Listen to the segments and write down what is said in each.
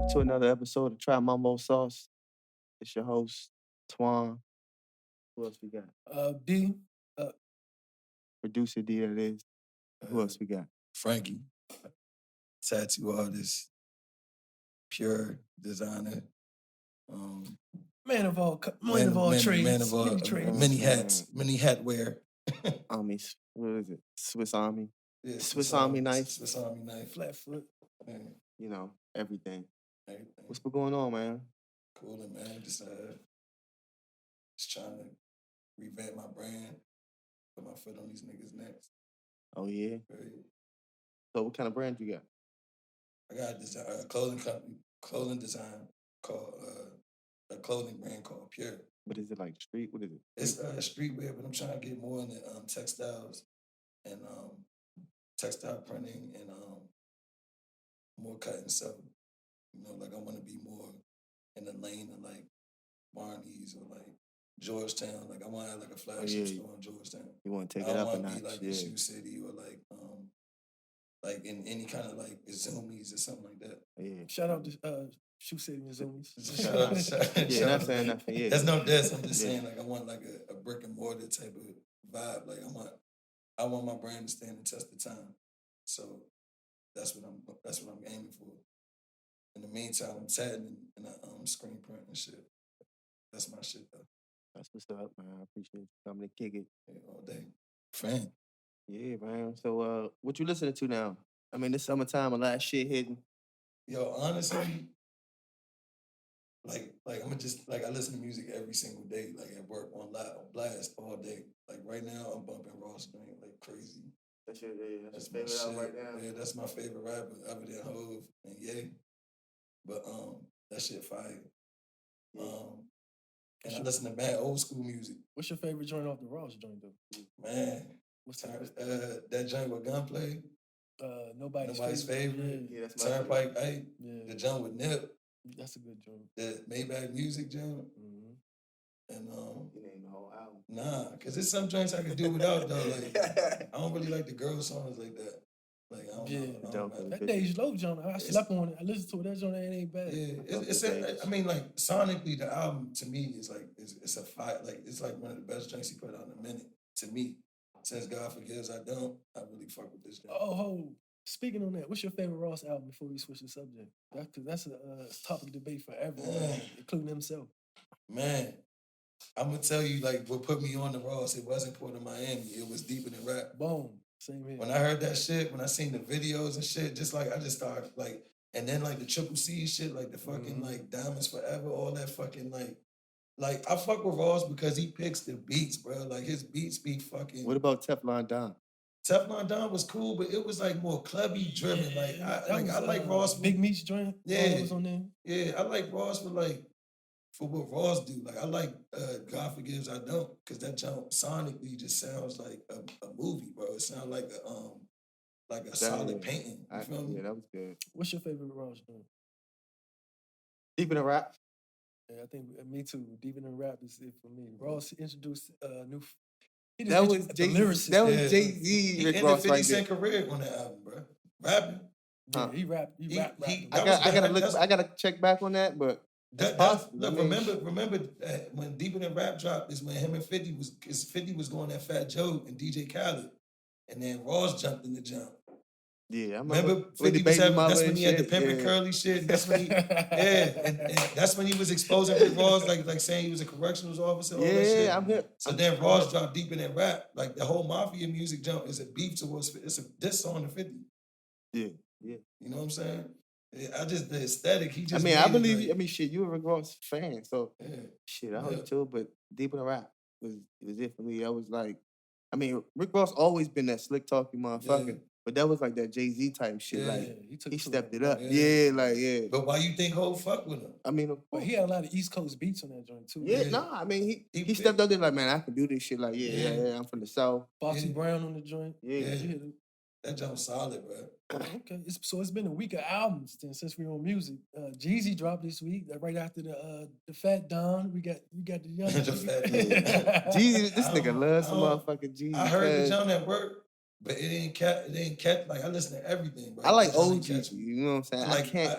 to another episode of Try Mumbo Sauce. It's your host, Twan. Who else we got? D. Producer D, that is. Who else we got? Frankie, tattoo artist, pure designer, man of all trades, man of all many hats, many hat wear. Armies. What is it? Swiss Army. Yeah, Swiss Army knife. Swiss Army knife. flat foot. Man, You know, everything. everything. What's been going on, man? Coolin', man. Just trying to revamp my brand, put my foot on these niggas' necks. Oh, yeah? Right? So what kind of brand you got? I got a clothing company, clothing design called a clothing brand called Pure. What is it, like street? What is it? It's streetwear, but I'm trying to get more into textiles and textile printing and more cut and sew. You know, like I want to be more in the lane of like Barney's or like Georgetown. Like I want to have like a flagship store in Georgetown. You want to take I it up a want to notch? be like in Shoe City or like in any kind of like Zoomies or something like that. Yeah. Shout out to Shoe City and Zoomies. Yeah, not saying nothing. Yeah. That's no diss. I'm just saying like I want like a brick and mortar type of vibe. Like I want my brand to stand the test of time. So that's what I'm aiming for. In the meantime, I'm tatting and I screen print and shit. That's my shit though. That's what's up, man. I appreciate you coming to kick it. Yeah, all day. Friend. Yeah, man. So what you listening to now? I mean, this summertime, a lot of shit hitting. Yo, honestly, like I'm just like I listen to music every single day, like at work on blast all day. Like right now, I'm bumping Ross Drink like crazy. That's your my favorite album shit. right now. Yeah, that's my favorite rapper other than Hov and Ye. But that shit fire. And I listen to bad old school music. What's your favorite joint off the Ross joint though? Man, What's that joint with Gunplay. Nobody's favorite. Yeah, that's my Turnpike 8. Yeah, The joint with Nip. that's a good joint. The Maybach Music joint. Mm-hmm. And You named the whole album. nah, cause there's some joints I can do without though. Like I don't really like the girl songs like that. Like I don't know. I don't like That Dej Loaf joint, I slept on it. I listened to it. That joint ain't bad. Yeah, I mean, like sonically, the album to me is like it's a fight. Like it's like one of the best joints he put out in a minute. To me, since God Forgives, I really fuck with this joint. Oh, speaking on that, what's your favorite Ross album before we switch the subject? That's a topic of debate for everyone, including himself. Man, I'm gonna tell you, like what put me on the Ross. It wasn't Port of Miami. It was Deeper Than Rap. Boom. Same here. When I heard that shit, when I seen the videos and shit, just like I just started like, and then like the Triple C shit, like the fucking like Diamonds Forever, all that fucking like I fuck with Ross because he picks the beats, bro. Like his beats be fucking. What about Teflon Don? Teflon Don was cool, but it was like more clubby driven. Like I like Ross. Big Meats joint. Yeah, was on there. Yeah, I like Ross for what Ross do. Like I like God Forgives, I Don't, because that jump sonically just sounds like a movie, bro. It sounds like a solid painting. You feel me? Yeah, that was good. What's your favorite Ross joint? Deeper Than Rap. Yeah, I think me too. Deeper Than Rap is it for me. Ross introduced new. That was Jay-Z. That was Jay-Z. He ended 50 Cent career on that album, bro. Rapping. Yeah, he rap. I gotta check back on that, but. Remember when Deeper Than Rap dropped is when him and 50 was going at Fat Joe and DJ Khaled, and then Ross jumped in the jump. Yeah, I remember 50 was that's when he had the pimpin' curly shit. That's when and that's when he was exposing Rick Ross, like saying he was a corrections officer. All that shit. I'm here. So then Ross dropped Deeper Than Rap. Like the whole Mafia music jump is a beef towards. It's a diss song to 50. Yeah. You know what I'm saying? I just the aesthetic. He just. I believe. Like, shit. You a Rick Ross fan, so shit. I heard too, but Deeper Than Rap was it for me. I was like, Rick Ross always been that slick talking motherfucker, but that was like that Jay-Z type shit. He stepped it up. Yeah. But why you think Ho fuck with him? But he had a lot of East Coast beats on that joint too. He stepped up there like, man, I can do this shit. Like, I'm from the South. Foxy Brown on the joint. Yeah. That jump's solid, bro. Okay, it's been a week of albums since we on music. Jeezy dropped this week, right after the Fat Don. We got the young. The Fat Jeezy, this nigga loves some motherfucking Jeezy. I heard the John at work, but it ain't catch. Like I listen to everything, bro. I like old Jeezy. You know what I'm saying?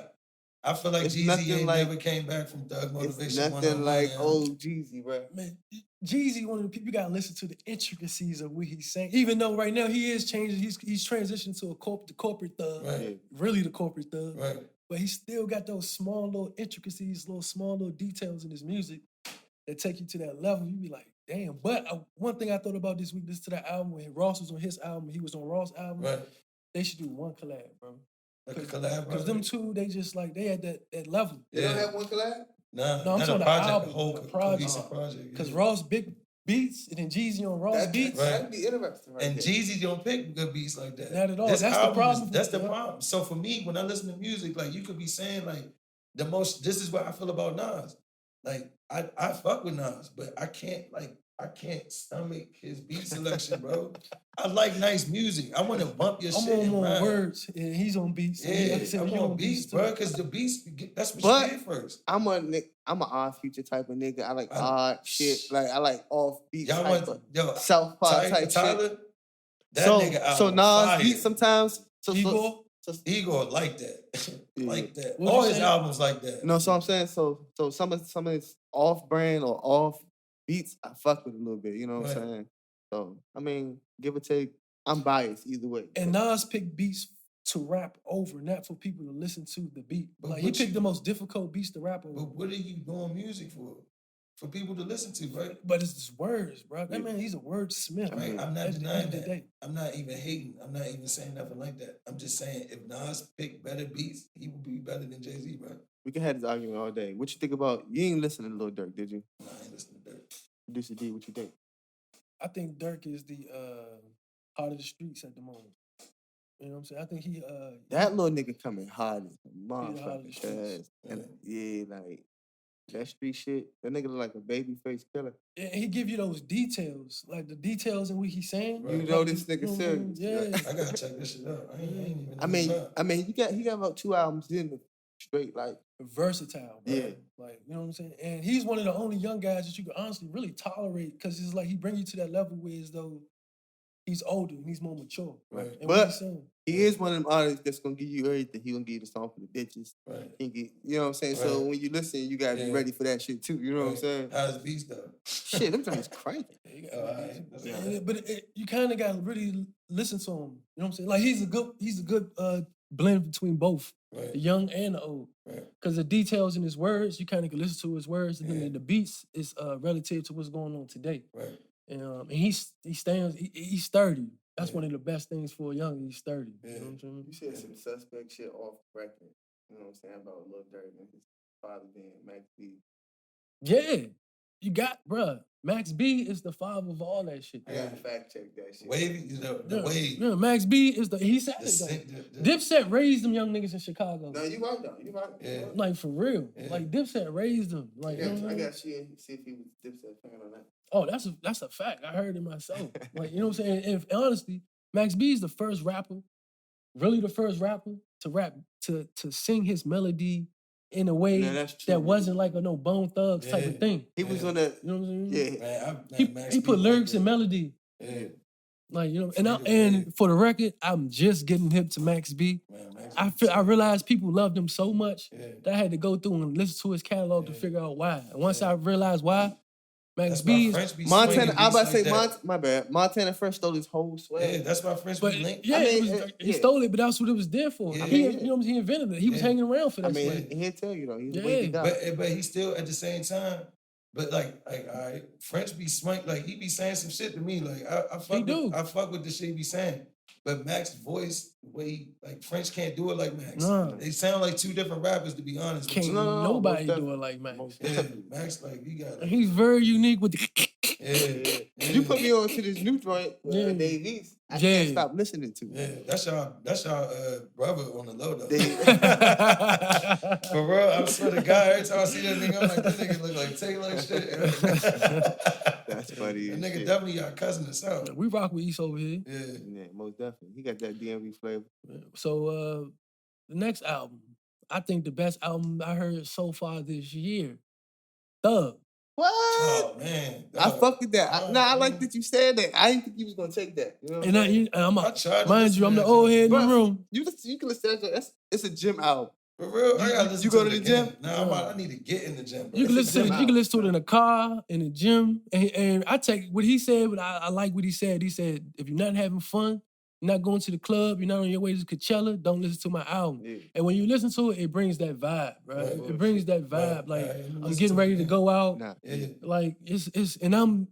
I feel like It's Jeezy nothing ain't like- never came back from Thug Motivation. It's nothing like old Jeezy, bro. Man, Jeezy, one of the people you gotta listen to the intricacies of what he's saying. Even though right now he is changing, he's transitioned to the corporate thug, Right. really the corporate thug. Right. But he still got those small little intricacies, small little details in his music that take you to that level. You be like, damn. But one thing I thought about this week, listen to that album when Ross was on his album, he was on Ross' album. Right. They should do one collab, bro. Like a collab. Because them two, they just like they had that level. They don't have one collab? Nah, No, I'm not talking a the project, album, a whole the project. cohesive project. Because yeah. Ross big beats and then Jeezy on Ross beats. That'd be interesting. Right And there. Jeezy don't pick good beats like that. Not at all. This That's the album problem. that's the problem. So for me, when I listen to music, like you could be saying like this is what I feel about Nas. Like I fuck with Nas, but I can't stomach his beat selection, bro. I like nice music. I want to bump your I'm shit. on and rap. words and he's on beats. Yeah, Like I said, I'm you on beats, too. bro, because the beats, that's what But- you did first. I'm an odd future type of nigga. I like I- odd shit. Like I like off beat Y'all type want, of yo, Southpaw type shit. Tyler, that So nigga out so on Nas fire. beats sometimes. Igor? Igor like that. Yeah. Like that. What All you his saying? albums like that. No, so I'm saying so some of his off brand or off beats, I fuck with a little bit. You know what I'm Right. saying? So I mean, give or take, I'm biased either way. And Nas picked beats to rap over, not for people to listen to the beat. But Like he what picked you- the most difficult beats to rap over. But what are you doing music for? For people to listen to, right? But it's just words, bro. That Yeah. man, he's a wordsmith. Right, I'm not At the end denying of the that. day. I'm not even hating. I'm not even saying nothing like that. I'm just saying if Nas picked better beats, he would be better than Jay-Z, bro. We can have this argument all day. What you think about? You ain't listening to Lil Durk, did you? Nah, I ain't listening to that. Producer D, what you think? I think Durk is the heart of the streets at the moment. You know what I'm saying? I think he That little nigga coming hard as a hard as motherfucker. streets. Cause, and yeah, like that street shit. That nigga look like a baby face killer. and he give you those details, like the details in what he's saying. Right. You know Like, this nigga you know what I mean? serious. Yeah. I gotta check this shit out. I ain't even I mean, he got about 2 albums in straight like Versatile, bro. Yeah. Like, you know what I'm saying? And he's one of the only young guys that you can honestly really tolerate because it's like he bring you to that level where as though he's older and he's more mature. Right. And But- what he's saying. he is one of them artists that's gonna give you everything. He gonna give you the song for the bitches. Right. He get, you know what I'm saying? So Right. when you listen, you gotta be Yeah. ready for that shit too. You know what I'm Right. saying? How's beats though? Shit, them things cranking. Yeah, you got- Alright, that's Yeah, alright. but you kind of got to really listen to him. You know what I'm saying? Like he's a good blend between both the Right. young and the old. Right. Because the details in his words, you kind of can listen to his words, and Yeah. then the beats is relative to what's going on today. Right. And he's sturdy. That's Yeah. one of the best things for a young. He's sturdy. You Yeah. know what I'm saying? You said some suspect shit off record. You know what I'm saying about Lil Durk and his father being Max B. Yeah, you got, bruh. Max B is the father of all that shit. I gotta fact check that shit. Wavy, the Yeah, wave. yeah, Max B is he said The it though. sing- the- Dipset raised them young niggas in Chicago. No, you right though. You right. Yeah. Like for real. Yeah. Like Dipset raised them. Like you know what I I mean? got see if he was Dipset fan or not. Oh, that's a fact. I heard it myself. Like, you know what I'm saying? And honestly, Max B is the first rapper, really the first rapper to rap to sing his melody in a way Yeah, that's true. that wasn't like a no Bone Thugs type Yeah. of thing. He was Yeah. on that. You know what I'm saying? Yeah, Man, Max He B put like lyrics that. and melody. Yeah. Like, you know, Free to and live. for the record, I'm just getting hip to Max B. Man, Max I B. realized people loved him so much Yeah. that I had to go through and listen to his catalog to Yeah. figure out why. And once Yeah. I realized why, Max That's B why is French be Montana. swinging I about to beats say like that. my bad. Montana Fresh stole his whole swag. Yeah, that's why French But be linked. yeah, I mean, it was, he yeah. stole it, but that's what it was there for. Yeah. He, Yeah. you know, he invented it. He was Yeah. hanging around for I that. mean, swag. he'll tell you though. He's Yeah. way to go. But he still at the same time. But like all right, French be smart. Like he be saying some shit to me. Like I fuck do. I fuck with the shit he be saying. But Max's voice, the way like French can't do it like Max. Nah. They sound like two different rappers to be honest. with Can't you. No, nobody most do it like Max. Most Yeah, definitely. Max like he got. And he's very unique with the. Yeah, You put me on to this new joint, Yeah. Dave East. I Yeah. can't stop listening to. Yeah, that's y'all brother on the low though. They- For real, I swear to God, every time I see that nigga, I'm like, this nigga look like Taylor and shit. That's funny That as nigga shit. definitely y'all cousin or something. We rock with East over here. Yeah. Yeah, most definitely. He got that DMV flavor. So the next album, I think the best album I heard so far this year, Thug. What? Oh man. I dog. fuck with that. Oh, I like man. that you said that. I didn't think you was gonna take that. You know what And I'm saying? I'm I tried to mind listen you, I'm to the that old shit. head in the Bruh. room. You can listen to that. It's a gym album. For real, I gotta listen you to go it to the again. gym? Nah, I need to get in the gym, bro. You can It's a listen to gym it. You can out. listen to it in the car, in the gym, and I take what he said. But I like what he said. He said, if you're not having fun, you're not going to the club, you're not on your way to Coachella, don't listen to my album. Yeah. And when you listen to it, it brings that vibe, bro. Right. It brings that vibe. Right. Like Right. I'm getting ready to go out. Nah. Yeah. Like it's and I'm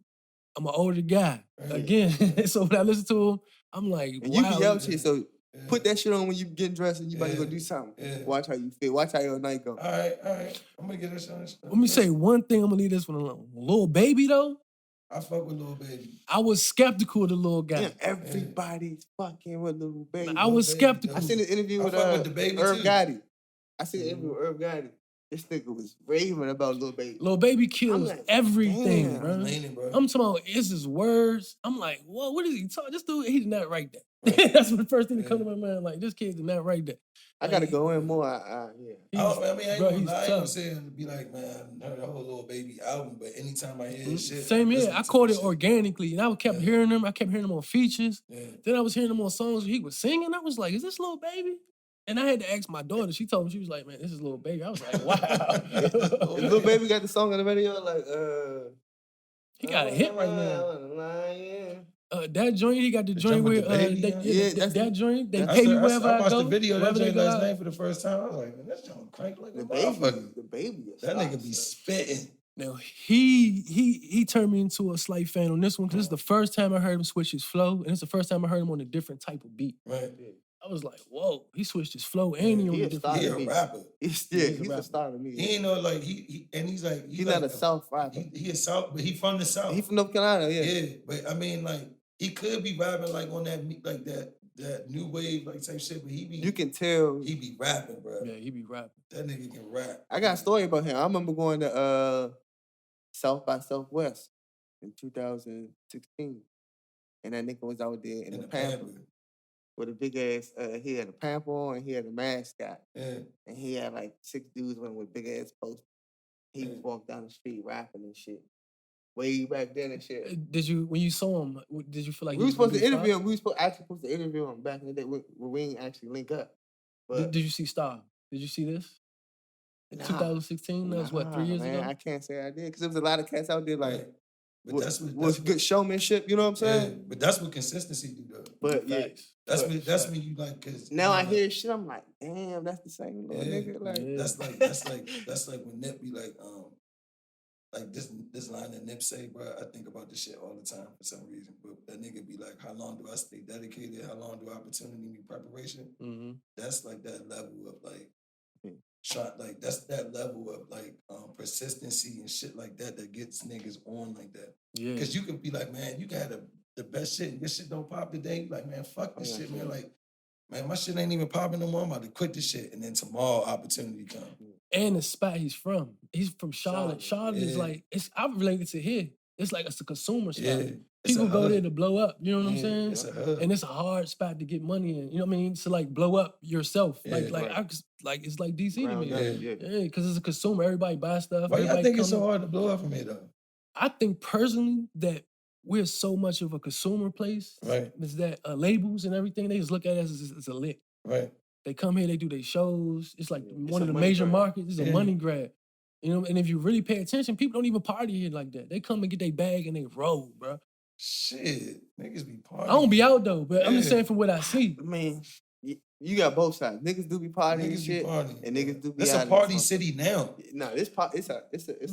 an older guy Right. again. So when I listen to him, I'm like, And you wow. be out here, so Yeah. put that shit on when you getting dressed and you about to go Yeah. do something. Yeah. Watch how you feel. Watch how your night go. All right. I'm gonna get that shit on. Let me say one thing. I'm gonna leave this one alone. Lil Baby though, I fuck with Lil Baby. I was skeptical of the little guy. Damn, everybody's fucking with Lil Baby. I was Lil Baby, skeptical. I seen an interview I with, fuck with the Baby Irv too. Gotti. I seen an interview with Irv Gotti. This nigga was raving about Lil Baby. Lil Baby kills like, everything, damn. bro. Leaning, bro. I'm talking about it's his words. I'm like, whoa, what is he talking? This dude, he did not write that. Right. That's what the first thing that comes Yeah. to my mind. Like, this kid did not write that. I gotta go in more. Yeah. He's- I ain't bro, gonna he's lie. I ain't tough. gonna say it to be like, man, I heard the whole Lil Baby album, but anytime I hear his shit, Same I'm here. listening I to caught his it shit. organically, and I kept Yeah. hearing him. I kept hearing him on features. Yeah. Then I was hearing him on songs where he was singing. I was like, is this Lil Baby? And I had to ask my daughter. She told me, she was like, man, this is Lil Baby. I was like, wow. And Lil Baby got the song on the radio, like, He got a hit right now. That joint, he got the joint joint with where, the baby, that joint, they I pay you said- wherever I I watched go. the video of that wherever they joint go last out. night for the first time. I was like, man, that joint crank like a The motherfucker. baby. is That fire, nigga be son. spitting. Now he turned me into a slight fan on this one because this is the first time I heard him switch his flow, and it's the first time I heard him on a different type of beat. Right. I was like, whoa, he switched his flow and he on he a a different. star. He a me. rapper. He's He's a a rapper. star to me. He ain't know like and he's like He's like not a South rapper. He is South, but he from the South. He from North Carolina, yeah. Yeah, but I mean, like he could be rapping like on that like that new wave like type shit, but You can tell. he be rapping, bro. Yeah, he be rapping. That nigga can rap. I got a story about him. I remember going to South by Southwest in 2016, and that nigga was out there in the pamper with a big ass. He had a pamper on, and he had a mascot, Yeah. and he had like 6 dudes with him with big ass posters. He Yeah. was walking down the street rapping and shit. Way back then and shit. Did you, when you saw him, did you feel like We were supposed to gonna be interview Star? him. We were actually supposed to interview him back in the day when we didn't actually link up. But Did you see Star? Did you see this? In Nah. 2016? That was what, 3 years man, ago? I can't say I did because there was a lot of cats out there like Right. But was that's was good showmanship. You know what I'm Yeah, saying? but that's what consistency do though. But yeah, Facts. That's but- when you like cause now I you know, hear shit. I'm like, damn, that's the same little Yeah. nigga. Like, Yeah. that's like when Nip be like this line that Nip say, bro. I think about this shit all the time for some reason. But that nigga be like, how long do I stay dedicated? How long do opportunity need preparation? Mm-hmm. That's like that level of like Hmm. shot, like that's that level of like persistency and shit like that gets niggas on like that. Yeah. Cause you can be like, man, you got the best shit. And your shit don't pop today. You like, man, fuck this Yeah, shit, yeah. man. Like, man, my shit ain't even popping no more. I'm about to quit this shit. And then tomorrow opportunity come. And the spot he's from. He's from Charlotte. Charlotte, Charlotte is yeah. like, I'm related to here. It's like it's a consumer spot. Yeah. It's People a go hub. there to blow up. You know what I'm Yeah, saying? It's a hub. And it's a hard spot to get money in. You know what I mean? To like blow up yourself. Yeah, like right. I just, like it's like DC to round me. up, Yeah. yeah. Yeah, because it's a consumer. Everybody buys stuff. Why y'all everybody think it's so come- hard to blow up from here though? I think personally that we're so much of a consumer place. Right. Is that labels and everything, they just look at us as a lick. Right. They come here, they do their shows. It's like Yeah, one it's of a the money major grab. markets. It's a Yeah. money grab. You know, and if you really pay attention, people don't even party here like that. They come and get their bag and they roll, bro. Shit. Niggas be partying. I don't be out though, but I'm just Yeah. saying from what I see. I mean, you got both sides. Niggas do be partying and Niggas be shit, partying. and niggas do be. It's out a in party the city now. No, it's a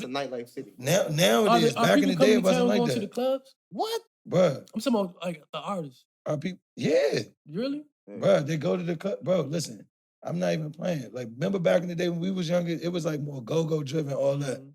nightlife city. Now Are it is. Back in the people day, coming it to wasn't town like going to the that. clubs? What? Bruh, I'm talking about like the artists. are people? Yeah. Really? Bruh, they go to the club. Bro, listen, I'm not even playing. Like, remember back in the day when we was younger, it was like more go-go driven, all that. Mhm.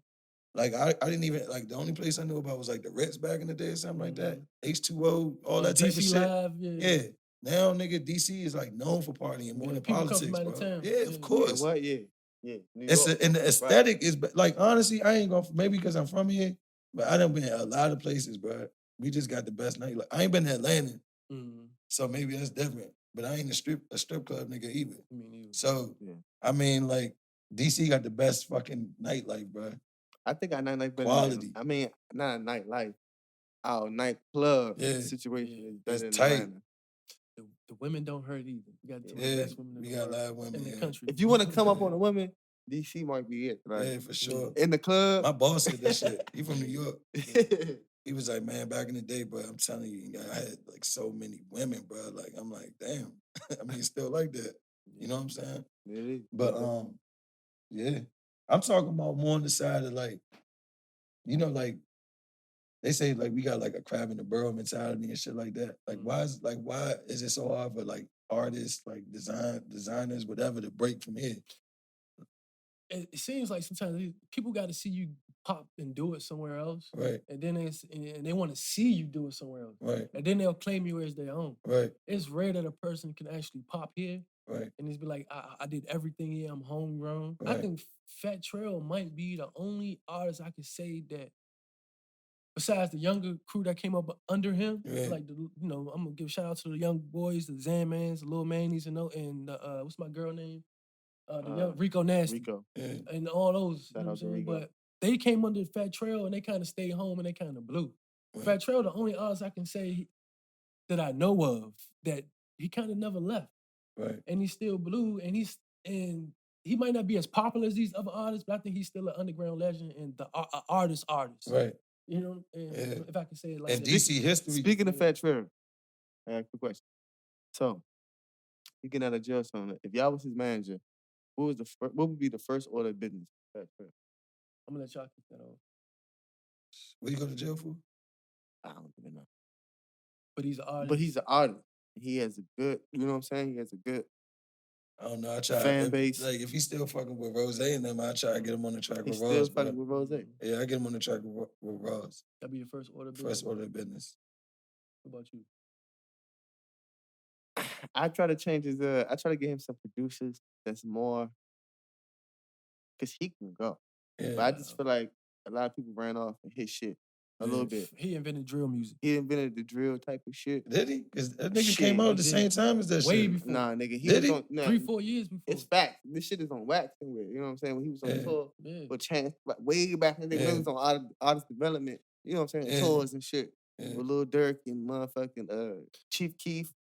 Like, I didn't even, like, the only place I knew about was like the Ritz back in the day or something like that. Mm-hmm. H2O, all that type of DC shit. Live, yeah. Yeah. Now, nigga, DC is like known for partying more Yeah, than people come politics, from out of bro. town. Yeah, Yeah. of course. What? Yeah. New It's York. and the aesthetic is like honestly, I ain't gonna maybe because I'm from here, but I done been a lot of places, bro. We just got the best night. Like I ain't been to Atlanta, Mhm. so maybe that's different. But I ain't a strip club nigga either. Me neither. So Yeah. I mean, like DC got the best fucking nightlife, bro. I think our nightlife better. Quality. I mean, not a nightlife. Our nightclub Yeah. situation is It's better than tight. Atlanta. the women don't hurt either. You got the Yeah, best women in we the got a world, lot of women in the here. country. If you want to come up on a woman, DC might be it. Like, Yeah, for sure. in the club. My boss said that shit. He from New York. He was like, man, back in the day, bro, I'm telling you, I had like so many women, bro. Like, I'm like, damn. I mean, it's still like that. You know what I'm saying? It is. But yeah. I'm talking about more on the side of like, you know, like they say like we got like a crab in the barrel mentality and shit like that. Like why is it so hard for like artists, like designers, whatever, to break from here? It seems like sometimes people got to see you pop and do it somewhere else, Right. and then they want to see you do it somewhere else, Right. and then they'll claim you as their own. Right. It's rare that a person can actually pop here, Right. and just be like, I did everything here. I'm homegrown. Right. I think Fat Trail might be the only artist I could say that, besides the younger crew that came up under him, like I'm gonna give a shout out to the young boys, the Zanmans, the Lil Manies, and what's my girl name? The young Rico Nasty. Rico. And all those, you know what I'm saying? But they came under Fat Trail and they kind of stayed home and they kind of blew. Right. Fat Trail, the only artist I can say that I know of that he kind of never left. Right. And he still blew, and he might not be as popular as these other artists, but I think he's still an underground legend and the artist. Right. You know, if I can say it like and that. DC history. Speaking of Fat Trail, I have a quick question. So, you getting out of jail soon. If y'all was his manager, what would be the first order of business? Fat Trail? I'm gonna let y'all kick that off. What you go to jail for? I don't even know. But he's an artist. But he's an artist. He has a good, you know what I'm saying? He has a good I don't know. I try fan base. Like if he's still fucking with Rose and them, I try to get him on the track He's with still Rose. fucking with Rose. Yeah, I get him on the track with Rose. That'd be your first order of business. First order of business. What about you? I try to change his. I try to get him some producers that's more, because he can go. Yeah. But I just feel like a lot of people ran off and hit shit a little bit. He invented drill music. He invented the drill type of shit. Did he? Because that nigga Shit, came out he at the did. same time as that Way shit. before. Nah, nigga. Did he? Was on, 3-4 years before. It's fact. This shit is on wax somewhere. You know what I'm saying? When he was on tour with Chance, like way back in the day, when he was on artist development. You know what I'm saying? Tours and shit. With Lil Durk and motherfucking Chief Keef.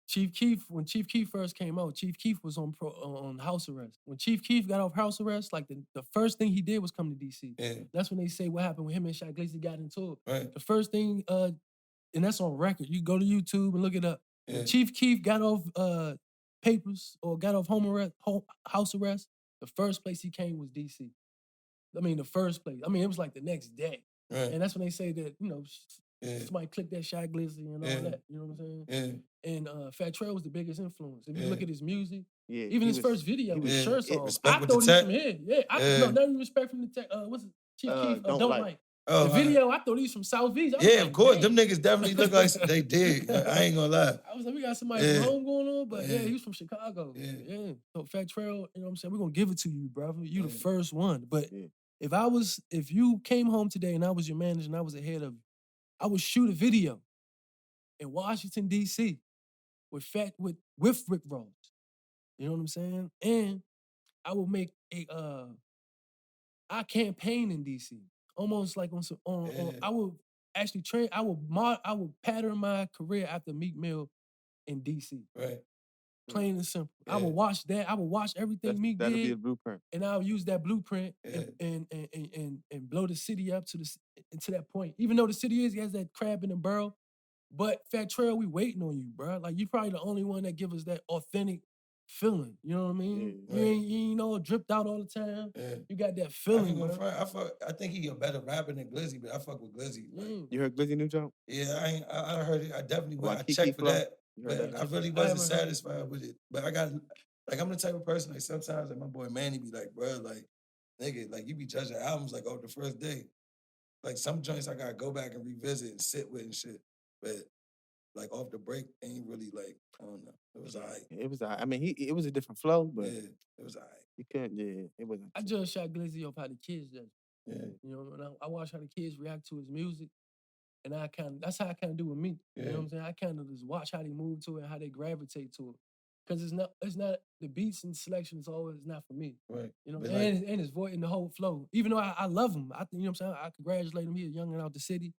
When Chief Keef first came out, Chief Keef was on house arrest. When Chief Keef got off house arrest, like the first thing he did was come to DC. Yeah. That's when they say what happened when him and Shaq Glizzy got into it. Right. The first thing, and that's on record. You go to YouTube and look it up. Yeah. When Chief Keef got off papers or got off house arrest, the first place he came was DC. I mean, the first place. I mean, it was like the next day. Right. And that's when they say that, somebody clicked that Shaq Glizzy and all that. You know what I'm saying? Yeah. And Fat Trail was the biggest influence. If you look at his music, Yeah, even his first video with shirts on, Respect I with thought the he was tech. from here. Yeah, no, not even respect from the tech. What's it? Chief Keef, Don't Don't Like. Like. Oh, The video, I thought he was from South Beach. I was Yeah, like, of course. damn. Them niggas definitely look like they did. I ain't gonna lie. I was like, we got somebody from home going on, but he was from Chicago. Yeah. So Fat Trail, you know what I'm saying? We're gonna give it to you, brother. You the first one. But if you came home today and I was your manager and I was ahead of you, I would shoot a video in Washington, D.C. with Rick Ross. You know what I'm saying? And I will make I campaign in DC. Almost like on I will actually train, I will pattern my career after Meek Mill in DC. Right. Plain and simple. Yeah. I will watch that. I will watch everything Meek That'll did. be a blueprint. And I'll use that blueprint Yeah. and blow the city up to that point. Even though the city has that crab in the barrel, but Fat Trail, we waiting on you, bro. Like you probably the only one that give us that authentic feeling. You know what I mean? Yeah, You ain't all dripped out all the time. Yeah. You got that I, feeling, ain't bro. gonna front. I think he a better rapper than Glizzy, but I fuck with Glizzy. Like, You heard Glizzy new jump? yeah, I heard it. I definitely Like I Kiki checked for Flow? that. You heard But that? I really wasn't satisfied with it. But I got, like, I'm the type of person, like, sometimes, like, my boy Manny be like, bro, like, nigga, like, you be judging albums, like, off the first day. Like, some joints I gotta go back and revisit and sit with and shit. But, like, off the break, ain't really, like, I don't know. It was all right. It was all right. I mean, it was a different flow, but Yeah, it was all right. you couldn't, it wasn't. I just shot Glizzy off how the kids judge. Yeah. You know, and I watch how the kids react to his music. And that's how I kind of do with me. You know what I'm saying? I kind of just watch how they move to it, how they gravitate to it. Because it's not the beats and selection is always not for me. Right. You know, But and his voice and the whole flow. Even though I love him, you know what I'm saying? I congratulate him. He's young and out the city.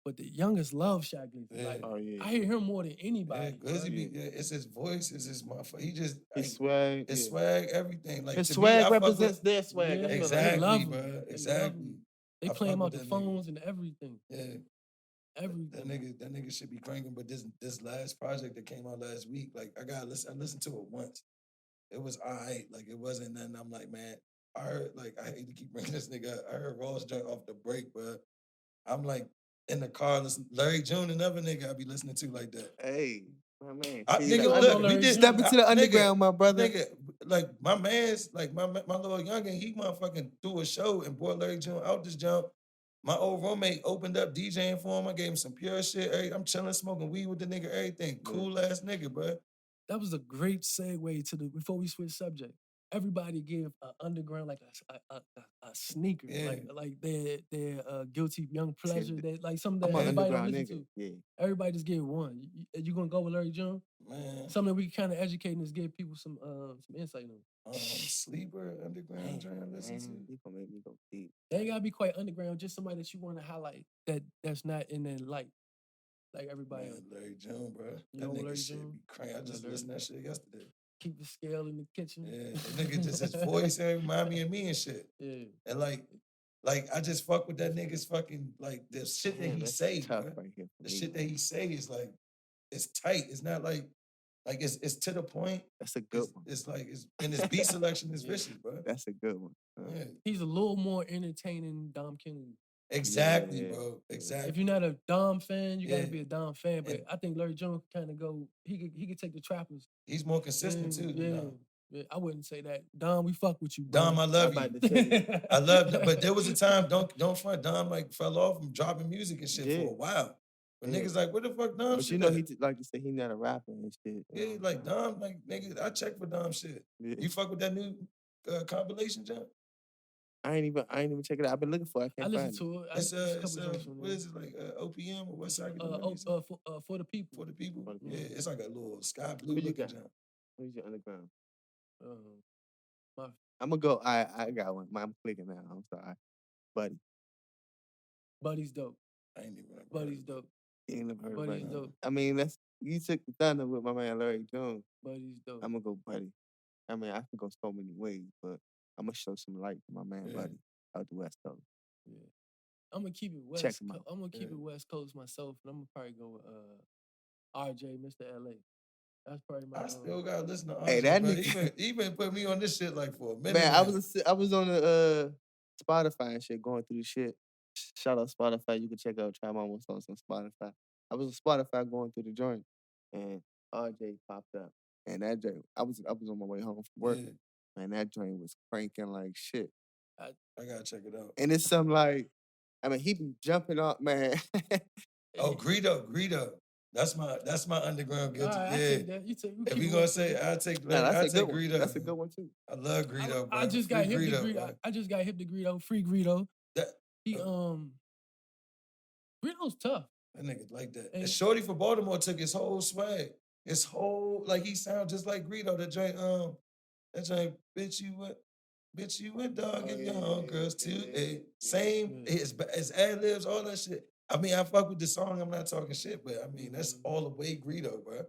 but the youngest love Shaq Glizzy. Yeah. Like, Oh yeah. I hear him more than Yeah, anybody. Glizzy, bruh. it's his voice, it's his motherfucker. He just His swag. his Yeah. swag, everything. Like His to swag me, I fuck represents with, their swag. Yeah, That's what they exactly, love him. bro. They love Exactly. him. They I play fuck him out with the that nigga. phones and everything. Yeah. Everything. That nigga should be cranking. But this last project that came out last week, like I listened to it once. It was alright. Like it wasn't nothing. I'm like, man, I heard, like, I hate to keep bringing this nigga up. I heard Ross joint off the break, but I'm like in the car listening. Larry June, another nigga I be listening to like that. Hey, my man. Nigga, I know look, we Larry did June. Step into the underground, my brother. Nigga, like my man's, like my little youngin, he motherfucking threw a show and brought Larry June out this jump. My old roommate opened up DJing for him. I gave him some pure shit. I'm chilling, smoking weed with the nigga, everything. Cool ass nigga, bro. That was a great segue to before we switch subject. Everybody give an underground like a sneaker, Yeah. like their guilty young pleasure, that like something I'm that an everybody don't underground listen nigga. to. Yeah. Everybody just give one. You gonna go with Larry June? Man. Something that we can kind of educate and just give people some insight on. Sleeper, underground, trying to listen to. You gonna make me go deep. They ain't gotta be quite underground. Just somebody that you want to highlight that's not in their light, like everybody Man, else. Larry June, bro. You That know nigga Larry shit June? be crazy. I just Larry listened to that shit yesterday. Keep the scale in the kitchen. Yeah, that nigga just his voice and remind me of me and shit. Yeah. And like I just fuck with that nigga's fucking, like, the shit that he that's say, tough bro. right here for The me, shit man. that he say is like, it's tight. It's not like it's to the point. That's a good one. It's like and his beat selection is Yeah. vicious, bro. That's a good one. Yeah. He's a little more entertaining Dom Kennedy. Exactly, Yeah. bro. Exactly. If you're not a Dom fan, you gotta Yeah. be a Dom fan. But And- I think Larry Jones kind of go. He could take the trappers. He's more consistent too. Yeah, You know? yeah. I wouldn't say that. Dom, we fuck with you, Dom, I brother. love I'm you. about to say, I love that. But there was a time, don't front, Dom like fell off from dropping music and shit Yeah. for a while. But Yeah. niggas like, what the fuck Dom but shit you know, at? he like you said, he not a rapper and shit. Yeah, like Dom, like nigga, I check for Dom shit. Yeah. You fuck with that new compilation, John? I ain't even check it out. I've been looking for it. I I can't listened find it. to it. It's a couple joints on what there. is it, like OPM or what side? For the people. For the people? For the Yeah, people. it's like a little sky blue Who you looking got? John. Who's your underground? My I'm gonna go. I got one. I'm clicking now. I'm sorry, buddy. buddy's dope. I ain't even heard Buddy's of it. dope. You ain't never heard of Buddy's Buddy. dope. I mean, you took the thunder with my man Larry Jones. Buddy's dope. I'm gonna go Buddy. I mean, I can go so many ways, but I'm gonna show some light to my man Yeah. Buddy out the West Coast. Yeah. I'm gonna keep it West. Check 'em out. I'm gonna keep Yeah. it West Coast myself, and I'm gonna probably go with RJ, Mr. LA. That's probably my. I still gotta listen to Hey, RJ, that bro. nigga- He been putting me on this shit like for a minute. Man, now. I was on the Spotify and shit, going through the shit. Shout out Spotify. You can check out Try Mumbo songs on Spotify. I was on Spotify going through the joint, and RJ popped up, and that joint. I was on my way home from work, Yeah, and that joint was cranking like shit. I gotta check it out. And it's some like, I mean, he be jumping up, man. Oh, Greedo. That's my underground guilty. All right, I Yeah. take that. You take. If we gonna say, I take Nah, I that's a take good one. Greedo. That's a good one too. I love Greedo, bro. I just got Free hip to Greedo, Greedo. bro. I just got hip to Greedo. Free Greedo. That He Greedo's tough. that nigga like that. And- And Shorty from Baltimore took his whole swag. His whole, like, he sound just like Greedo. That joint, bitch you with dog Oh, and yeah, your yeah, homegirls yeah, too. yeah, Same, yeah. his ad libs, all that shit. I mean, I fuck with the song. I'm not talking shit, but I mean, that's all the way Greedo, bro.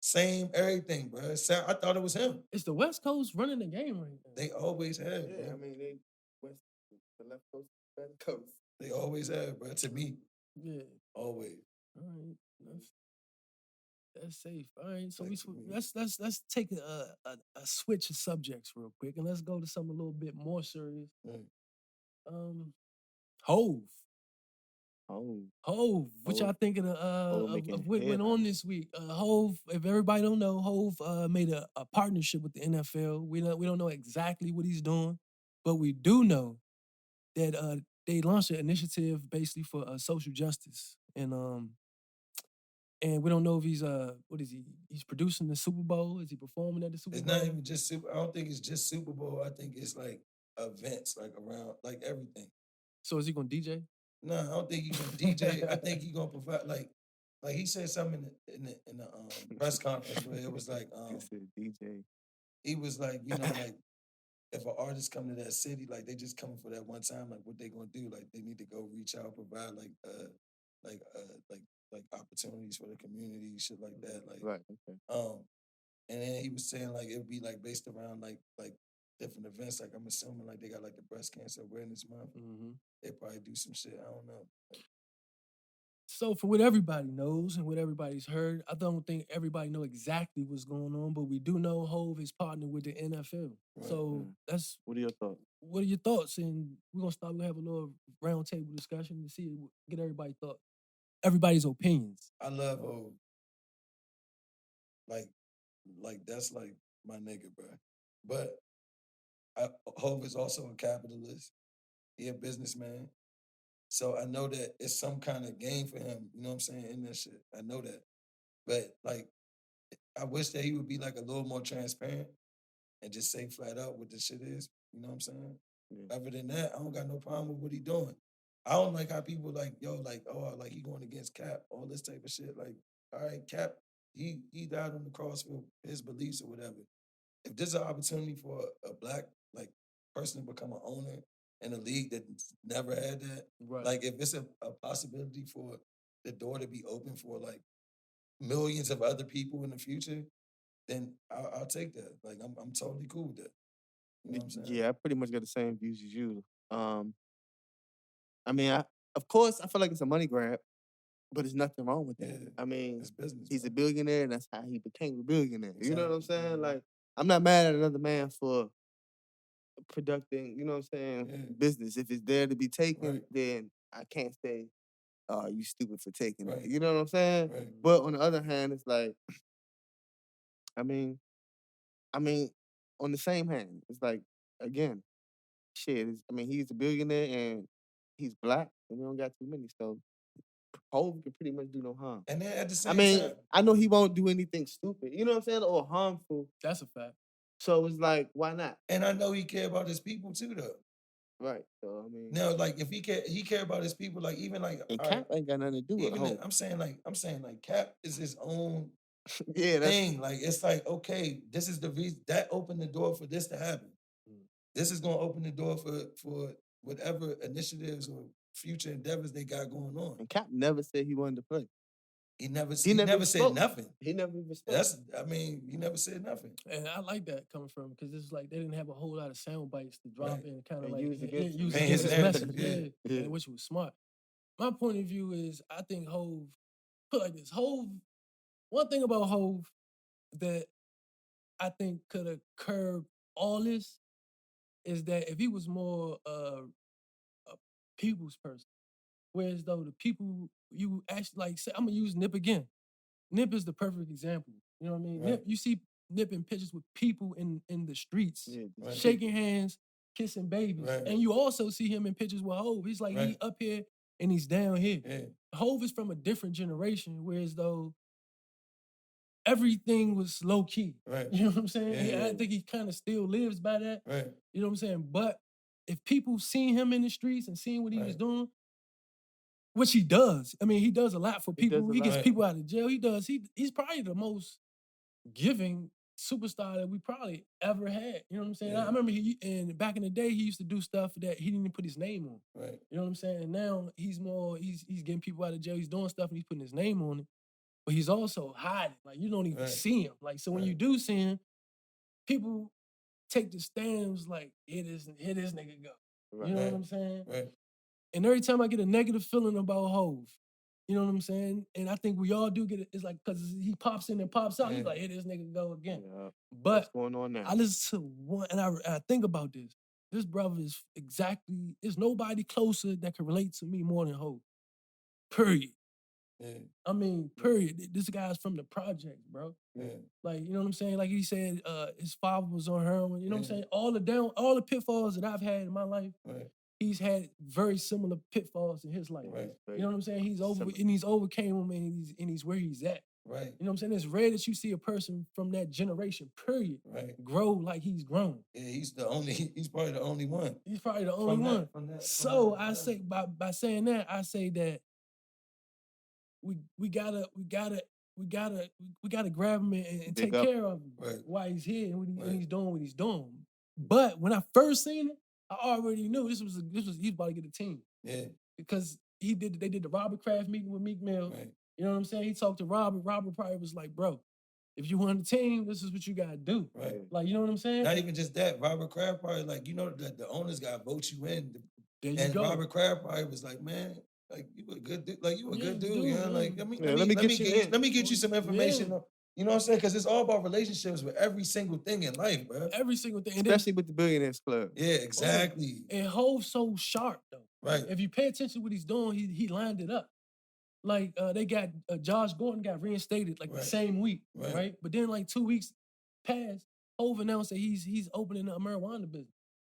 Same everything, bro. I thought it was him. It's the West Coast running the game right now. They always have, Yeah, bro. I mean, they the left coast, west coast. They always have, bro. To me, Yeah. always. All right. That's safe. All right. So Thanks, man. let's take a switch of subjects real quick, and let's go to something a little bit more serious. Mm. Hove. Oh, Hove, what y'all Hov. thinking Hov making of what went on this week? Hove, if everybody don't know, Hove made a partnership with the NFL. We don't know exactly what he's doing, but we do know that they launched an initiative basically for social justice, and we don't know if he's what is he? He's producing the Super Bowl. Is he performing at the Super It's Bowl? not even just Super. I don't think it's just Super Bowl. I think it's like events, like around, like everything. So is he gonna DJ? No, I don't think he's gonna DJ. I think he's gonna provide like he said something in the press conference where it was like he said DJ. he was like, you know, like if an artist come to that city, like they just coming for that one time, like what they gonna do? Like they need to go reach out, provide like opportunities for the community, shit like that. Like, Right. Okay. And then he was saying like it would be like based around like different events. Like I'm assuming like they got like the breast cancer awareness month. Mm-hmm. They probably do some shit. I don't know. So for what everybody knows and what everybody's heard, I don't think everybody know exactly what's going on, but we do know Hov is partnered with the NFL. Right. So that's What are your thoughts? What are your thoughts? And we're gonna start. We'll have a little round table discussion to see, get everybody's thoughts, everybody's opinions. I love Hov. Like that's like my nigga, bro. But Hov is also a capitalist. He a businessman. So I know that it's some kind of gain for him, you know what I'm saying, in this shit. I know that. But like I wish that he would be like a little more transparent and just say flat out what this shit is. You know what I'm saying? Yeah. Other than that, I don't got no problem with what he doing. I don't like how people like, yo, like, oh, like he going against Cap, all this type of shit. Like, all right, Cap, he died on the cross for his beliefs or whatever. If there's an opportunity for a black like person to become an owner in a league that never had that, Right. like if it's a possibility for the door to be open for like millions of other people in the future, then I'll take that. Like I'm totally cool with that. You know what I'm saying? Yeah, I pretty much got the same views as you. I mean, of course, I feel like it's a money grab, but there's nothing wrong with that. Yeah, I mean, it's business. he's a bro. billionaire, and that's how he became a billionaire. You know what I'm Exactly. saying? Mhm. Like, I'm not mad at another man for producing, you know what I'm saying, Yeah. business. If it's there to be taken, Right. then I can't say, oh, you stupid for taking Right. it. You know what I'm saying? Right. But on the other hand, it's like, I mean, on the same hand, it's like, again, shit. He's a billionaire and he's black, and we don't got too many, so Hov can pretty much do no harm. And then at the same time, I know he won't do anything stupid, you know what I'm saying, or harmful. That's a fact. So it's like, why not? and I know he care about his people too, though. Right. So Now, like if he care about his people, like even like and all Cap ain't got nothing to do with even Hov. I'm saying like Cap is his own Yeah, that's thing. Like it's like okay, this is the reason that opened the door for this to happen. This is gonna open the door for whatever initiatives or future endeavors they got going on. and Cap never said he wanted to play. He never never said spoke. nothing. He never even spoke. He never said nothing. And I like that coming from because it's like they didn't have a whole lot of sound bites to drop Right. and kind of And like use against him. use Paint against his his message. narrative, yeah. Which was smart. My point of view is I think Hov, put it like this, one thing about Hov that I think could have curbed all this is that if he was more a people's person, whereas though the people you actually like, say, I'm gonna use Nip again. Nip is the perfect example. You know what I mean? Right. Nip, you see Nip in pictures with people in the streets, Yeah, Right. shaking hands, kissing babies, Right. and you also see him in pictures with Hov. He's like he Right. up here and he's down here. Yeah. Hov is from a different generation, whereas though everything was low key. Right. You know what I'm saying? Yeah. I think he kind of still lives by that. Right. You know what I'm saying? But if people seen him in the streets and seeing what he was Right. doing, which he does. I mean, he does a lot for He does people. a He gets lot. people out of jail. He does. He's probably the most giving superstar that we probably ever had. You know what I'm saying? Yeah. I remember back in the day, he used to do stuff that he didn't even put his name on. Right. You know what I'm saying? And now he's getting people out of jail. He's doing stuff and he's putting his name on it. But he's also hiding. Like you don't even Right. see him. Like so when Right. you do see him, people take the stands like here this nigga go. Right. You know Right. what I'm saying? Right. And every time I get a negative feeling about Hov, you know what I'm saying? And I think we all do get it. It's like, because he pops in and pops out. He's Yeah. like, here this nigga go again. Yeah. But What's going on now? I listen to one, and I think about this. This brother is there's nobody closer that can relate to me more than Hov. Period. Yeah. I mean, period. This guy's from the project, bro. Yeah. Like, you know what I'm saying? Like he said, his father was on heroin. You know what I'm Yeah. saying? All the pitfalls that I've had in my life, Right. he's had very similar pitfalls in his life. Right. You know what I'm saying? He's Similar. overcame them and he's where he's at. Right. You know what I'm saying? It's rare that you see a person from that generation, period, Right. grow like he's grown. Yeah. He's probably the only one. He's probably the only one. So I say by saying that, I say that we gotta grab him and Big take up. care of him Right. while he's here and Right. he's doing what he's doing. But when I first seen it, I already knew he was about to get a team Yeah. because they did the Robert Kraft meeting with Meek Mill. Right. You know what I'm saying? He talked to Robert. Robert probably was like, bro, if you want the team, this is what you gotta do. Right. Like, you know what I'm saying? Not even just that. Robert Kraft probably like, that the owners gotta vote you in. There you And go. Robert Kraft probably was like, man, like you a good dude. Like you a good dude, dude, yeah. Like yeah. let me get get you some information. Yeah. You know what I'm saying? Because it's all about relationships with every single thing in life, bro. Every single thing. And Especially with the Billionaires Club. Yeah, exactly. And Hove's so sharp though. Right. If you pay attention to what he's doing, he lined it up. Like they got Josh Gordon got reinstated like the same week, right? But then like 2 weeks passed, Hove announced that he's opening a marijuana business.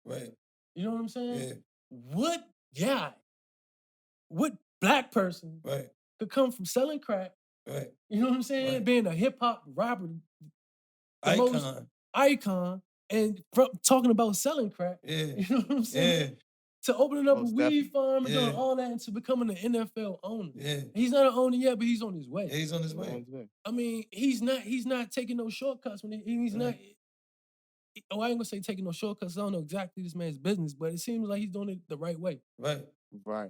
Right. You know what I'm saying? Yeah. What guy, what black person Right. could come from selling crack? Right. You know what I'm saying? Right. Being a hip hop rapper, the Icon. most icon, and talking about selling crack. Yeah. You know what I'm saying? Yeah. To opening up Most a weed farm and Yeah. doing all that into becoming an NFL owner. Yeah. He's not an owner yet, but he's on his way. Yeah, he's on his way. I mean, he's not taking no shortcuts when he's not. Oh, I ain't gonna say taking no shortcuts. I don't know exactly this man's business, but it seems like he's doing it the right way. Right. Right.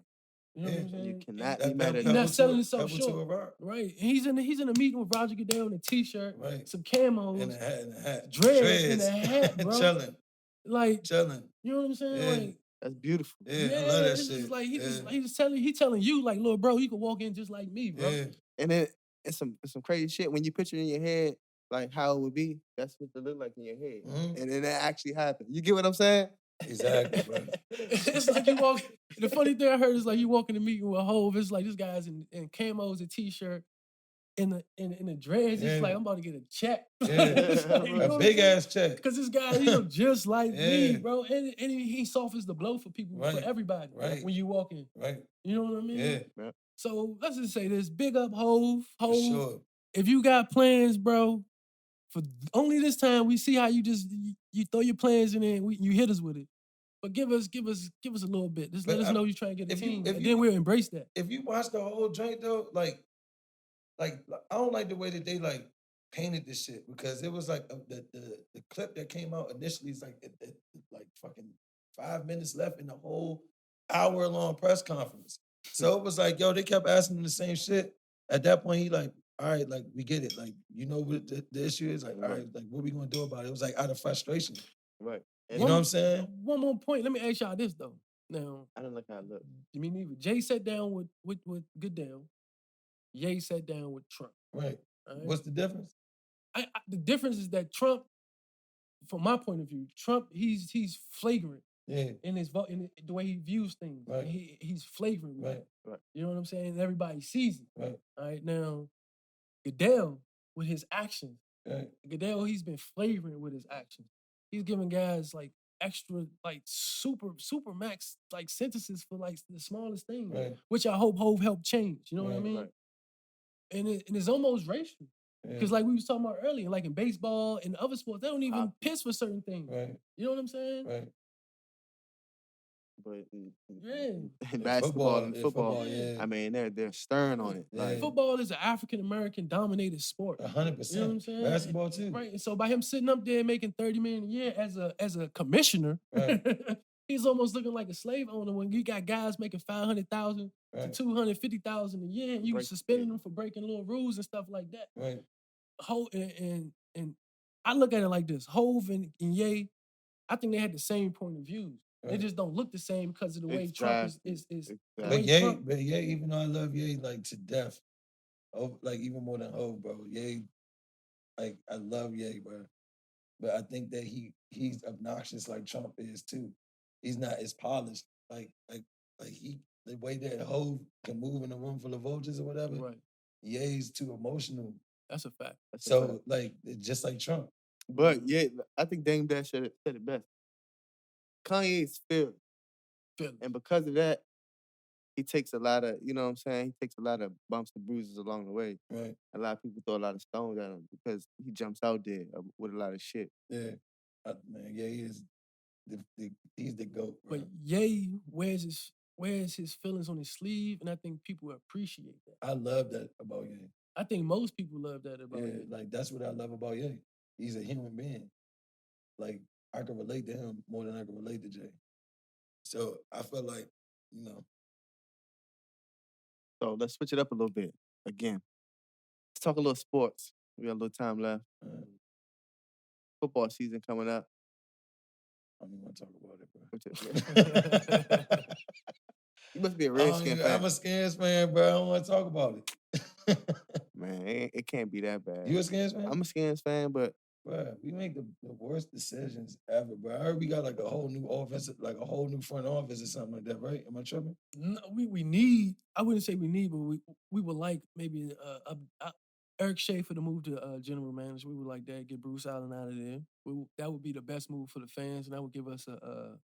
You know what I'm saying? You cannot That- be mad at He's that not was selling to- himself that was to short. a rock. Right. And he's in a meeting with Roger Goodell in a t-shirt, Right. some camos, In a hat. dreads in a hat, bro. Chilling. Like, Chilling. you know what I'm saying? Yeah. Like, That's beautiful. Yeah, I love that it's shit. just like he Yeah. just telling you, like, little bro, you can walk in just like me, bro. Yeah. And then it's some crazy shit. When you picture in your head like how it would be, that's what it look like in your head. Mhm. And then that actually happened. You get what I'm saying? Exactly, bro. It's like you walk. The funny thing I heard is like you walk in the meeting with Hove. It's like this guy's in camos, a t-shirt, in the dreads. It's Yeah. like I'm about to get a check. Yeah. A big ass check. Because this guy, just like me, Yeah. bro. And he softens the blow for people, for Right. everybody. Right. When you walk in, Right. you know what I mean? Yeah. So let's just say this: big up Hove. For sure. If you got plans, bro, for only this time, we see how you throw your plans in there and you hit us with it. But give us a little bit. Just let us know you're trying to get a if you- team, if and you- then we'll embrace that. If you watch the whole joint though, like I don't like the way that they like painted this shit because it was like the clip that came out initially is like like fucking 5 minutes left in the whole hour-long press conference. So it was like, yo, they kept asking him the same shit. At that point, he like, all right, like we get it. Like, you know what the issue is? Like, all right, like what we gonna do about it? It was like out of frustration. Right. You know what I'm saying? One more point. Let me ask y'all this though. Now, I don't like how it look. me neither. Jay sat down with Goodell. Ye sat down with Trump. Right. all right? What's the difference? The difference is that Trump, from my point of view, Trump he's flagrant Yeah. in the way he views things. Right. He's flagrant with Right. it. Right. You know what I'm saying? And everybody sees it. Right. All right. Now, Goodell with his actions. Right. Goodell, he's been flagrant with his actions. He's giving guys like extra, like super max like sentences for like the smallest things, Right. which I hope Hove helped change. You know what I Right, mean? right. And it's almost racial. Because like we was talking about earlier, like in baseball and other sports, they don't even piss for certain things. Right. You know what I'm saying? Right. But Yeah. in basketball and football, yeah. I mean, they're stern on it. Yeah. Like, Football is an African American dominated sport. 100%. You know what I'm saying? Basketball too. Right. And so by him sitting up there making $30 million a year as a commissioner, Right. he's almost looking like a slave owner when you got guys making $500,000 Right. to $250,000 a year, and you Break- suspending them for breaking little rules and stuff like that. Right. Hove and I look at it like this: Hove and Ye, I think they had the same point of views. They Right. just don't look the same because of the way Trump is. The But way Ye, Trump- even though I love Ye like to death, like even more than Hov, bro. Ye, like I love Ye, bro. But I think that he's obnoxious like Trump is too. He's not as polished. Like he the way that Hov can move in a room full of vultures or whatever. Right. Ye's too emotional. That's a fact. that's a So fact. like it's just like Trump. But yeah, I think Dame Dash said it best. Kanye is Philly. Philly. And because of that, he takes a lot of, you know what I'm saying? He takes a lot of bumps and bruises along the way. Right. A lot of people throw a lot of stones at him because he jumps out there with a lot of shit. Yeah. Man, Ye is he's the GOAT. Bro. But Ye wears his feelings on his sleeve, and I think people appreciate that. I love that about Ye. I think most people love that about Yeah, Ye. like that's what I love about Ye. He's a human being. Like I can relate to him more than I can relate to Jay. So I feel like, So let's switch it up a little bit. again, let's talk a little sports. We got a little time left. Football season coming up. I don't even want to talk about it, bro. You must be a Redskin fan. I'm a Skins fan, bro. I don't want to talk about it. Man, it can't be that bad. You a Skins fan? I'm a Skins fan, but bro, we make the worst decisions ever, bro. I heard we got like a whole new offense, like a whole new front office or something like that, right? Am I tripping? No, we need. I wouldn't say we need, but we would like maybe Eric Schaefer to move to general manager. We would like that. Get Bruce Allen out of there. That would be the best move for the fans, and that would give us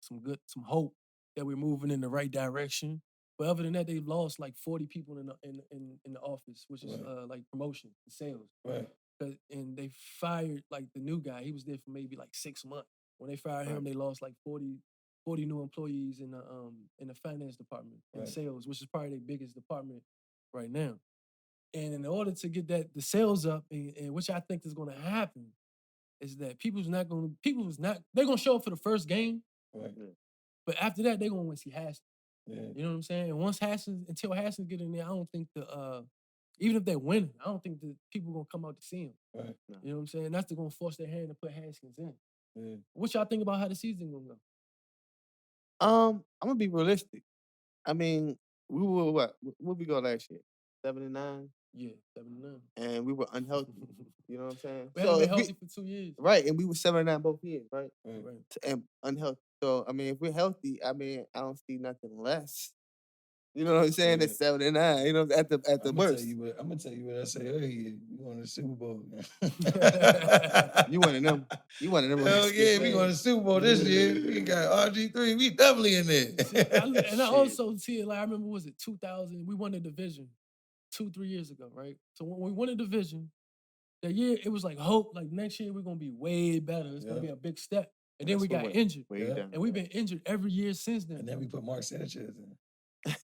some hope that we're moving in the right direction. But other than that, they've lost like 40 people in the office, which is like promotion, sales. Right. And they fired like the new guy. He was there for maybe like 6 months. When they fired him, they lost like 40 new employees in the finance department and sales, which is probably their biggest department right now. And in order to get the sales up, and which I think is going to happen, is that they're going to show up for the first game, right. But after that, they're going to want to see Haskins. Yeah. You know what I'm saying? And until Haskins get in there, I don't think even if they win, I don't think the people gonna come out to see him. Right. You know what I'm saying? That's gonna force their hand to put Haskins in. Yeah. What y'all think about how the season gonna go? I'm gonna be realistic. I mean, we were what we go last year? 7-9? Yeah, 7-9. And we were unhealthy. You know what I'm saying? We haven't been healthy for 2 years. Right, and we were 7-9 both years, right? Right. And unhealthy. So I mean, if we're healthy, I mean, I don't see nothing less. You know what I'm saying? It's 7-9. You know, at the worst. I'm gonna tell you what I say. Hey, you won the Super Bowl. You one of them. You one of them. Hell yeah, we won the Super Bowl this year. We got RG3. We definitely in there. And I also see it. Like I remember, was it 2000? We won the division 2-3 years ago, right? So when we won the division, that year it was like hope. Like next year we're gonna be way better. It's gonna be a big step. And then we got injured, and we've been injured every year since then. And then we put Mark Sanchez in.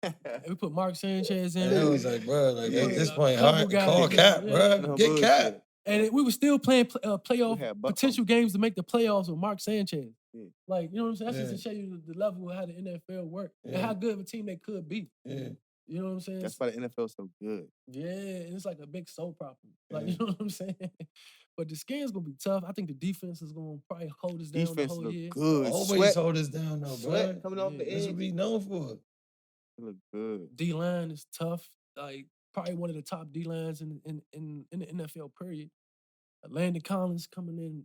And we put Mark Sanchez in. And it was like, bro, like at this point, call Cap, bro. Get Cap. And we were still playing playoff potential games to make the playoffs with Mark Sanchez. Yeah. Like, you know what I'm saying? That's just to show you the level of how the NFL works and how good of a team they could be. Yeah. You know what I'm saying? That's why the NFL's so good. Yeah, and it's like a big soul problem. Like, you know what I'm saying? But the Skins gonna be tough. I think the defense is gonna probably hold us down the whole year. Good. Always hold us down though, bro. Coming off the edge. That's what we known for. It look good. D-line is tough. Like probably one of the top D-lines in the NFL period. Landon Collins coming in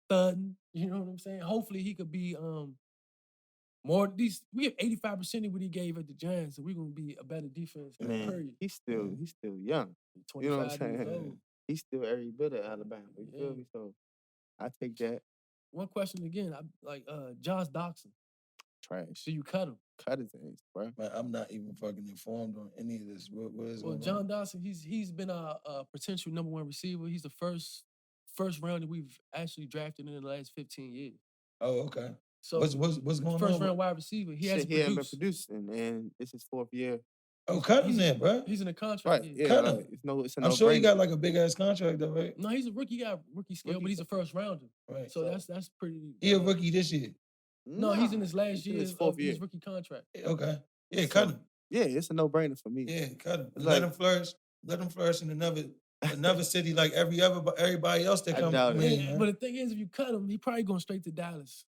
thudding. You know what I'm saying? Hopefully he could be more these. We have 85% of what he gave at the Giants, so we're gonna be a better defense. Man, period. he's still young. 25 you know what I'm saying? years old. He's still every bit of Alabama. You feel me? So I take that. One question again. Josh Doxson. Trash. Do you cut him? Cut his ass, bro. Man, I'm not even fucking informed on any of this. What is going John on? Dawson, he's been a potential number one receiver. He's the first round that we've actually drafted in the last 15 years. Oh, okay. So what's going on? First round wide receiver. He hasn't been producing, and it's his 4th year. Oh, cut him then, bro. He's in a contract. Right. Yeah, cut like, him. It's I'm sure he got like a big ass contract though, right? No, he's a rookie. He got rookie scale, but he's a first rounder. Right. So that's pretty. He a rookie this year. No, he's in his last year of his rookie contract. Okay. Yeah, cut him. Yeah, it's a no-brainer for me. Yeah, cut him. Let him flourish. Let him flourish in another city like everybody else that comes in. But the thing is, if you cut him, he probably going straight to Dallas.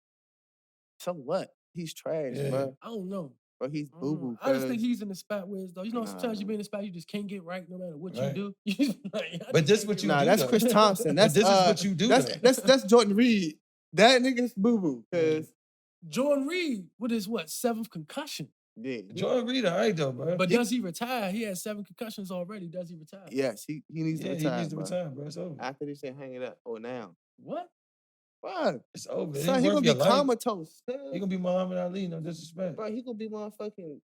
So what? He's trash, bro. I don't know. But he's boo-boo. I just think he's in the spot where it's though. You know, sometimes you be in the spot you just can't get right no matter what you do. But this what you do. That's Chris Thompson. This is what you do. That's Jordan Reed. That nigga's boo-boo. Because Jordan Reed with his 7th concussion. Yeah. Jordan Reed, all right though, bro. But does he retire? He has 7 concussions already. Does he retire? Yes, he needs to retire. He needs to retire, bro. It's over. After this shit, hang it up. Or now. What? What? It's over. Son, he gonna be comatose. He gonna be Muhammad Ali, no disrespect. Bro, he gonna be motherfucking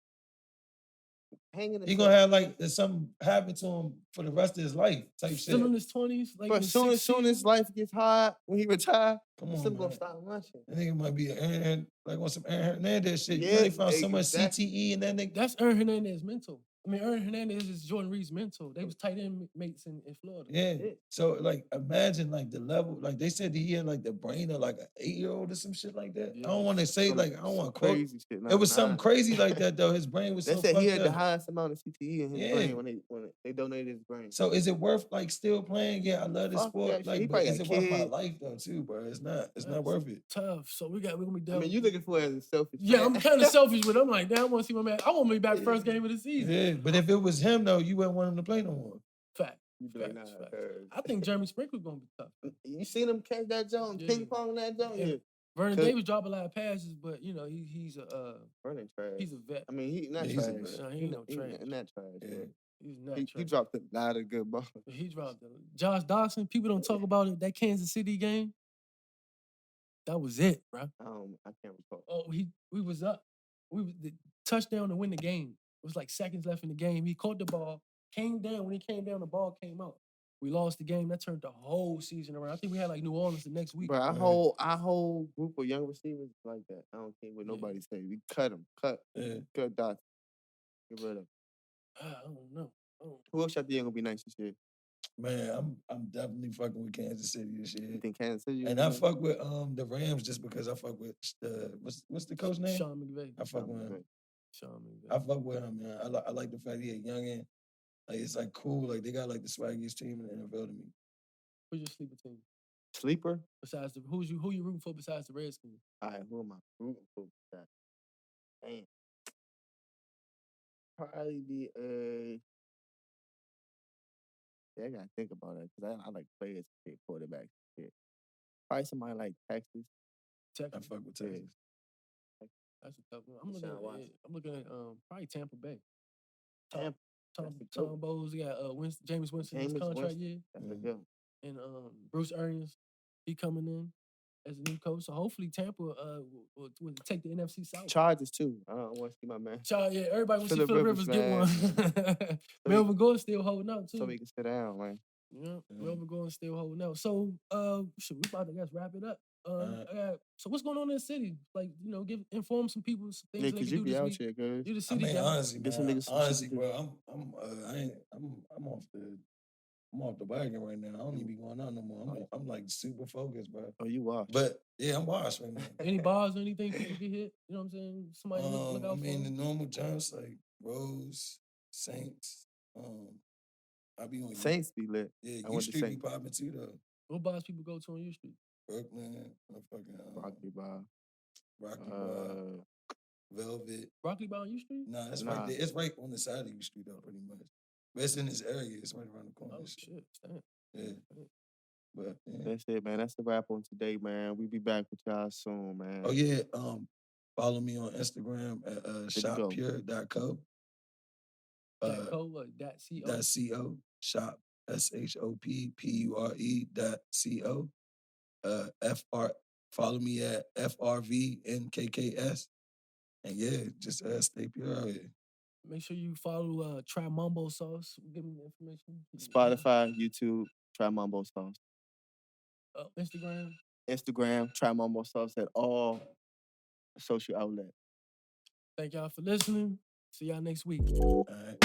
hanging. He gonna have like something happen to him for the rest of his life type shit. Still in his 20s? Like but soon as life gets hard, when he retire, still gonna stop lunching. I think it might be on some Aaron Hernandez shit. Yeah, they found so much CTE and that nigga. That's Aaron Hernandez mental. I mean, Aaron Hernandez is Jordan Reed's mentor. They was tight end mates in Florida. Yeah. So like imagine like the level, like they said that he had like the brain of like an 8-year-old or some shit like that. Yeah. I don't want to say Some- like I don't some want to quote. crazy shit. It was something crazy like that though. His brain was They so said he fucked had the up. highest amount of CTE in his Yeah. brain when they donated his brain. So is it worth like still playing? Yeah, I love this Fuck sport. that shit. He Like, but probably is got it worth my kids. life though too, bro? It's not. It's not That's worth it. Tough. So we're gonna be done. I mean, you looking for it as a selfish. Yeah, fan. I'm kind of selfish with it. I'm like, damn, I want to see my man. I want to be back first game of the season. Yeah, but if it was him though, you wouldn't want him to play no more. Fact. You be like, Facts, nah, facts. cuz. I think Jeremy Sprinkle's gonna be tough. You seen him catch that joint, Yeah. ping pong that joint? Yeah. Yeah. Vernon Cause- Davis dropped a lot of passes, but you know he's a Vernon trash. he's a vet. I mean, he not Yeah, he's a trash. vet. No, he ain't no trash. Not trash. Yeah. Yeah. He's not He trash. dropped a lot of good balls. He dropped Josh Dawson. People don't talk about it. That Kansas City game. That was it, bro. I can't recall. Oh, we was up. We was the touchdown to win the game. It was like seconds left in the game. He caught the ball, came down. When he came down, the ball came out. We lost the game. That turned the whole season around. I think we had like New Orleans the next week. But our Right. whole group of young receivers is like that. I don't care what Yeah. nobody say. We cut them. Cut Dotson. Get rid of 'em. I don't know. Oh, Who else y'all think gonna be nice this year? Man, I'm definitely fucking with Kansas City this You year. think Kansas City? And I fuck with the Rams just because I fuck with what's the coach name? Sean McVay. I fuck with him. Sean McVay. I fuck with him, man. I like the fact he a youngin. Like it's like cool. Like they got like the swaggiest team in the NFL to me. Who's your sleeper team? Sleeper? Besides who you rooting for besides the Redskins? All right, who am I rooting for? Damn. Probably be yeah, I gotta think about it because I like players, shit, quarterbacks, shit. Probably somebody like Texas. I Texas. fuck with Yeah. Texas. That's a tough one. I'm Deshaun looking Watson. at probably Tampa Bay. Tampa. Tom That's a good one. Bowles, we got James Winston his Jameis contract Winston. year, That's a good one. and Bruce Arians, he coming in as a new coach. So hopefully Tampa will take the NFC South. Chargers too. I don't want to see my man. Yeah, everybody wants to see Phillip Phillip Rivers Rivers, get one. Melvin Gordon still holding out too. So we can sit down, man. Yeah, Yeah. Melvin Gordon still holding out. So we about to wrap it up. So what's going on in the city? Like, inform some people some things Yeah, they cause can you do be this out week. here, cuz. You the I city mean, guy. honestly, Get some man, niggas some shit honestly, to do. bro, I'm off the wagon right now. I don't even be going out no more. I'm like super focused, bro. Oh, you are. But yeah, I'm washed right now. Any bars or anything people get hit? You know what I'm saying? Somebody look I out mean, the for. normal jumps like Rose, Saints. I be on Saints be lit. Yeah, I U went to Street be Saints. popping too though. What bars people go to on your street? Brooklyn, fucking Rocky Bar. Rocky Bar, Velvet. Broccoli Bar on your street? Nah, it's Nah. right there. It's right on the side of U Street though, pretty much. But it's in this area. It's right around the corner. Oh and shit. shit! Damn. Yeah. But yeah. That's it, man. That's the wrap on today, man. We be back with y'all soon, man. Oh yeah. Follow me on Instagram at you go. shoppure.co. That co what? That co. .co. Shop SHOPPURE.co. FR. Follow me at FRVNKKS. And yeah, just stay pure out here. Make sure you follow Try Mumbo Sauce. Give me the information. Spotify, YouTube, Try Mumbo Sauce. Instagram. Instagram, Try Mumbo Sauce at all social outlets. Thank y'all for listening. See y'all next week. All right.